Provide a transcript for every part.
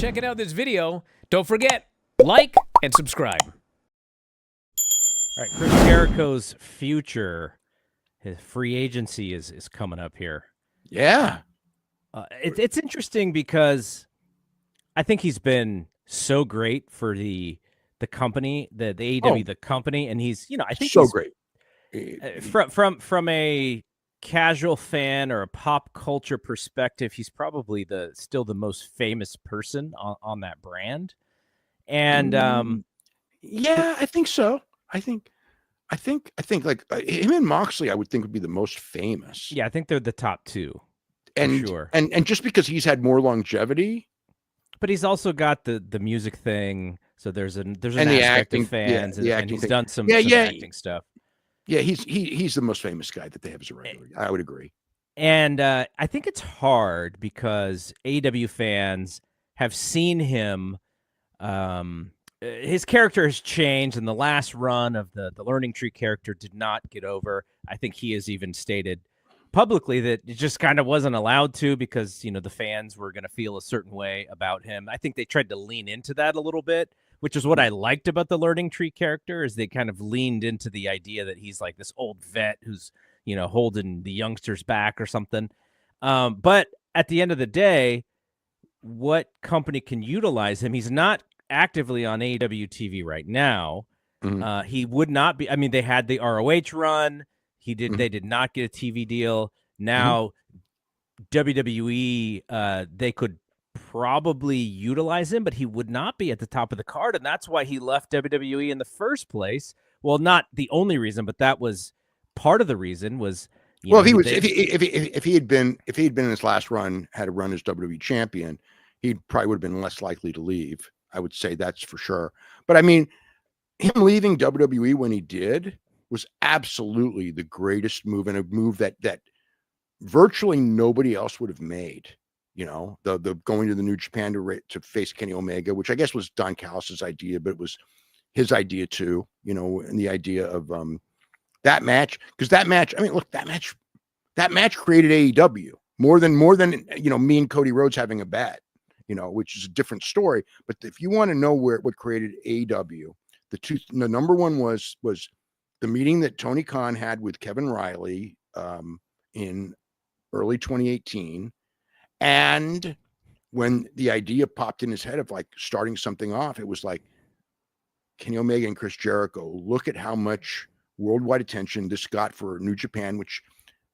checking out this video. Don't forget, like and subscribe. All right, Chris Jericho's future, his free agency is coming up here. Yeah. It's interesting because I think he's been so great for the company, the AEW, the company, and he's, I think so he's great. From a casual fan or a pop culture perspective, he's probably still the most famous person on that brand. And yeah, I think so. I think like him and Moxley, I would think would be the most famous. Yeah, I think they're the top two. And for sure. And just because he's had more longevity, but he's also got the music thing. So there's an the aspect acting, of fans, and he's thing. done some acting stuff. Yeah, he's the most famous guy that they have as a regular. I would agree. And I think it's hard because AEW fans have seen him. His character has changed, and the last run of the Learning Tree character did not get over. I think he has even stated publicly that it just kind of wasn't allowed to because, the fans were going to feel a certain way about him. I think they tried to lean into that a little bit, which is what I liked about the Learning Tree character, is they kind of leaned into the idea that he's like this old vet who's, holding the youngsters back or something. But at the end of the day, what company can utilize him? He's not actively on AEW TV right now. Mm-hmm. He would not be. I mean, they had the ROH run. They did not get a TV deal. Now, WWE, they could probably utilize him, but he would not be at the top of the card, and that's why he left WWE in the first place. Well, not the only reason, but that was part of the reason. Was if he had been in his last run, had a run as WWE champion, he probably would have been less likely to leave. I would say that's for sure. But I mean, him leaving WWE when he did was absolutely the greatest move, and a move that virtually nobody else would have made. The going to the New Japan to face Kenny Omega, which I guess was Don Callis' idea, but it was his idea too. And the idea of that match, because that match, I mean, look, that match created AEW more than me and Cody Rhodes having a bet, which is a different story. But if you want to know what created AEW, the number one was the meeting that Tony Khan had with Kevin Riley in early 2018. And when the idea popped in his head of like starting something off, it was like Kenny Omega and Chris Jericho. Look at how much worldwide attention this got for New Japan, which,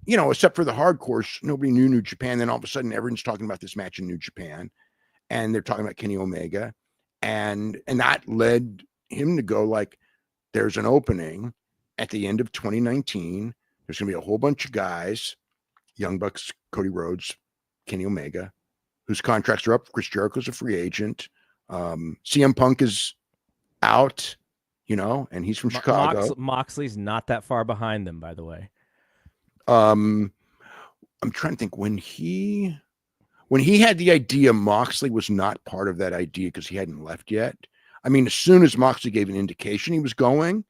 except for the hardcores, nobody knew New Japan. Then all of a sudden, everyone's talking about this match in New Japan, and they're talking about Kenny Omega, and that led him to go like, there's an opening at the end of 2019. There's going to be a whole bunch of guys, Young Bucks, Cody Rhodes, Kenny Omega, whose contracts are up. Chris Jericho's a free agent. CM Punk is out, and he's from Chicago. Moxley's not that far behind them, by the way. I'm trying to think when he had the idea, Moxley was not part of that idea because he hadn't left yet. I mean, as soon as Moxley gave an indication he was going,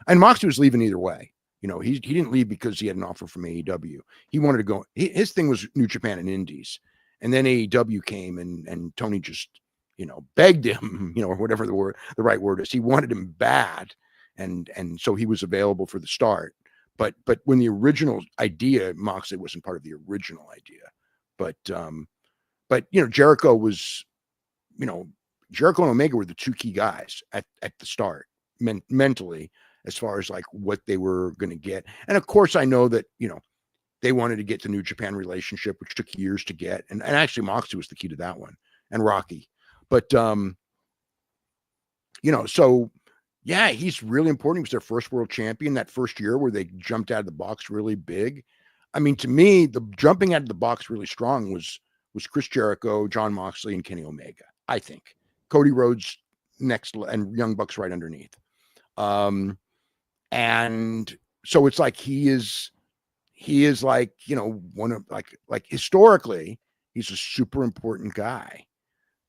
and Moxley was leaving either way. He didn't leave because he had an offer from AEW. He wanted to go. His thing was New Japan and Indies. And then AEW came and Tony just, begged him, or whatever the right word is. He wanted him bad. And so he was available for the start. But when the original idea, Moxley wasn't part of the original idea. But Jericho was, Jericho and Omega were the two key guys at the start mentally, as far as like what they were going to get. And of course I know that, they wanted to get the New Japan relationship, which took years to get. And actually Moxley was the key to that one, and Rocky. But, so yeah, he's really important. He was their first world champion that first year where they jumped out of the box really big. I mean, to me, the jumping out of the box really strong was Chris Jericho, John Moxley, and Kenny Omega. I think Cody Rhodes next, and Young Bucks right underneath. And so it's like he is like, one of like historically, he's a super important guy.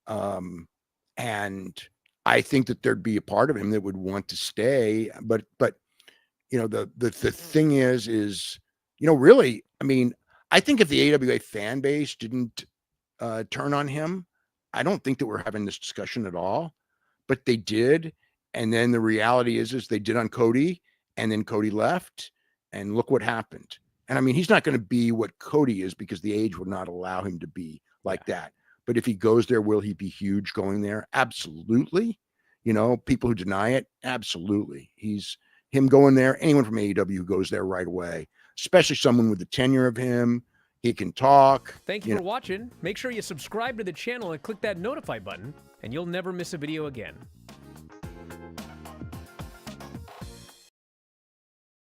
And I think that there'd be a part of him that would want to stay, but the thing is, really, I mean, I think if the AWA fan base didn't turn on him, I don't think that we're having this discussion at all, but they did. And then the reality is they did on Cody, and then Cody left, and look what happened. And I mean, he's not going to be what Cody is because the age would not allow him to be like that. But if he goes there, will he be huge going there? Absolutely. You know, people who deny it, absolutely. Him going there, anyone from AEW who goes there right away, especially someone with the tenure of him. He can talk. Thank you for watching. Make sure you subscribe to the channel and click that notify button, and you'll never miss a video again.